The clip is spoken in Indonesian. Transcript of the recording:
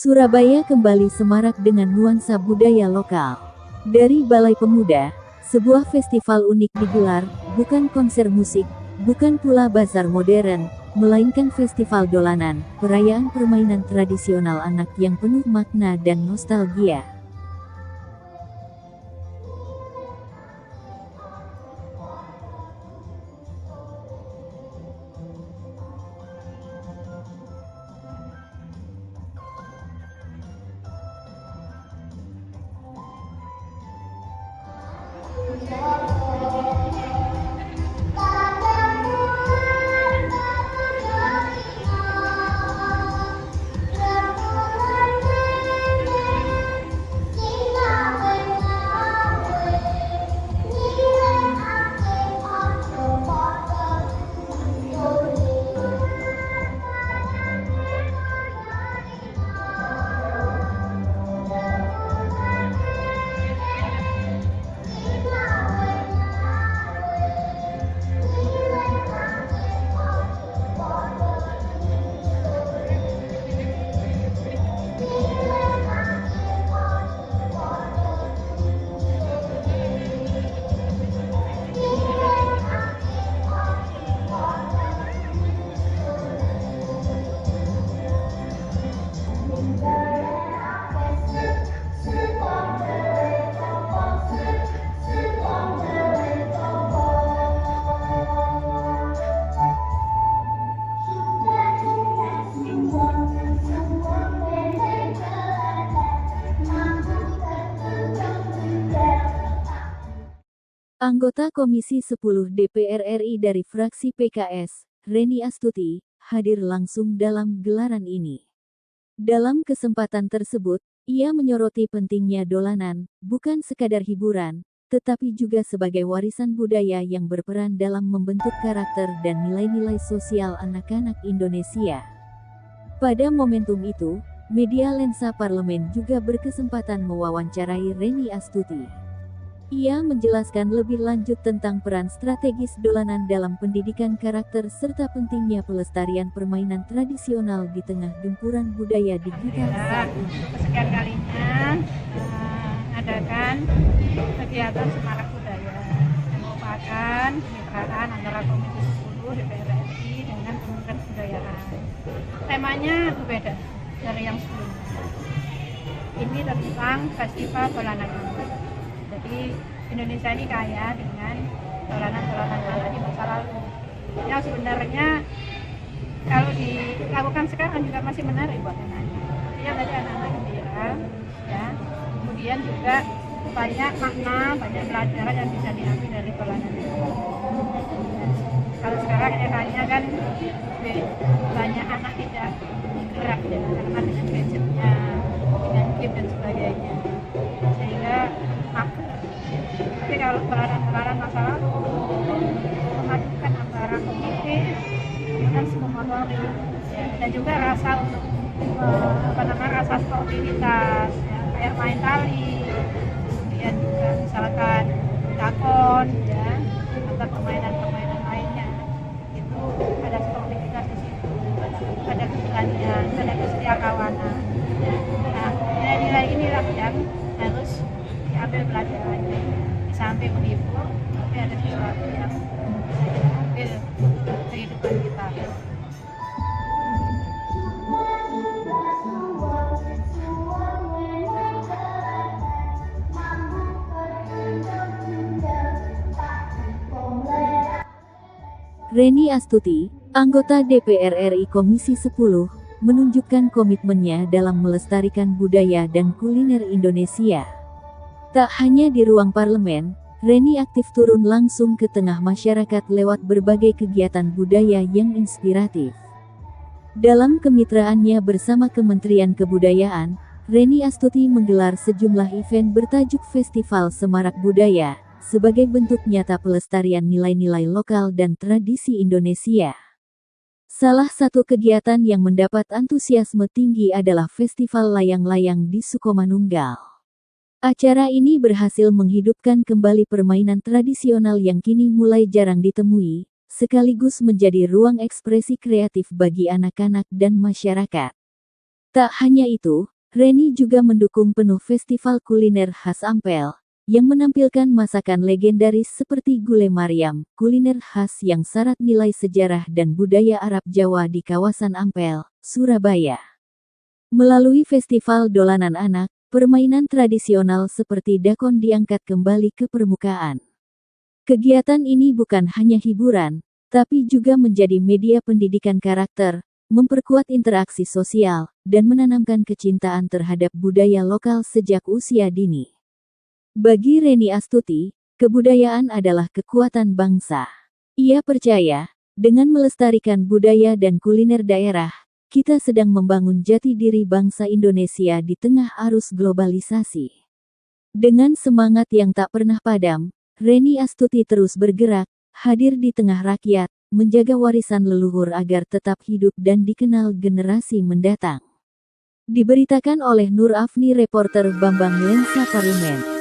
Surabaya kembali semarak dengan nuansa budaya lokal. Dari Balai Pemuda, sebuah festival unik digelar, bukan konser musik, bukan pula bazar modern, melainkan festival dolanan, perayaan permainan tradisional anak yang penuh makna dan nostalgia. Anggota Komisi 10 DPR RI dari fraksi PKS, Reni Astuti, hadir langsung dalam gelaran ini. Dalam kesempatan tersebut, ia menyoroti pentingnya dolanan, bukan sekadar hiburan, tetapi juga sebagai warisan budaya yang berperan dalam membentuk karakter dan nilai-nilai sosial anak-anak Indonesia. Pada momentum itu, media Lensa Parlemen juga berkesempatan mewawancarai Reni Astuti. Ia menjelaskan lebih lanjut tentang peran strategis dolanan dalam pendidikan karakter serta pentingnya pelestarian permainan tradisional di tengah gempuran budaya digital saat ini. Kesekian kalinya adakan kegiatan Semarak Budaya yang merupakan kemitraan antara Komisi 10 DPR RI dengan Kementerian Kebudayaan. Temanya berbeda dari yang sebelumnya. Ini tentang Festival Dolanan Anak. Jadi Indonesia ini kaya dengan dolanan-dolanan anak di masa lalu. Yang sebenarnya kalau dilakukan sekarang juga masih menarik buat anak-anak. Ya tadi anak-anak gembira, ya. Kemudian juga banyak makna, banyak pelajaran yang bisa diambil dari dolanan itu. Kalau sekarang eranya kan banyak anak tidak gerak dengan gadgetnya, dengan game dan sebagainya, sehingga mager. Tapi kalau dolanan masa lalu memadukan antara kognitif dengan psikomotorik, ya, dan juga rasa untuk rasa sportivitas, ya, kayak main tali, kemudian juga misalkan dakon, ya, atau permainan-permainan lainnya, itu ada sportivitas di situ, ada keberanian, ada kesetiakawanan. Nah, nilai-nilai inilah yang harus diambil pelajarannya. Di samping menghibur, tapi ada sesuatu yang bisa diambil untuk kehidupan kita. Reni Astuti, anggota DPR RI Komisi 10, menunjukkan komitmennya dalam melestarikan budaya dan kuliner Indonesia. Tak hanya di ruang parlemen, Reni aktif turun langsung ke tengah masyarakat lewat berbagai kegiatan budaya yang inspiratif. Dalam kemitraannya bersama Kementerian Kebudayaan, Reni Astuti menggelar sejumlah event bertajuk Festival Semarak Budaya, sebagai bentuk nyata pelestarian nilai-nilai lokal dan tradisi Indonesia. Salah satu kegiatan yang mendapat antusiasme tinggi adalah Festival Layang-Layang di Sukomanunggal. Acara ini berhasil menghidupkan kembali permainan tradisional yang kini mulai jarang ditemui, sekaligus menjadi ruang ekspresi kreatif bagi anak-anak dan masyarakat. Tak hanya itu, Reni juga mendukung penuh festival kuliner khas Ampel, yang menampilkan masakan legendaris seperti gulai Maryam, kuliner khas yang syarat nilai sejarah dan budaya Arab Jawa di kawasan Ampel, Surabaya. Melalui festival dolanan anak, permainan tradisional seperti dakon diangkat kembali ke permukaan. Kegiatan ini bukan hanya hiburan, tapi juga menjadi media pendidikan karakter, memperkuat interaksi sosial, dan menanamkan kecintaan terhadap budaya lokal sejak usia dini. Bagi Reni Astuti, kebudayaan adalah kekuatan bangsa. Ia percaya, dengan melestarikan budaya dan kuliner daerah, kita sedang membangun jati diri bangsa Indonesia di tengah arus globalisasi. Dengan semangat yang tak pernah padam, Reni Astuti terus bergerak, hadir di tengah rakyat, menjaga warisan leluhur agar tetap hidup dan dikenal generasi mendatang. Diberitakan oleh Nur Afni, reporter Bambang Lensa Parlemen.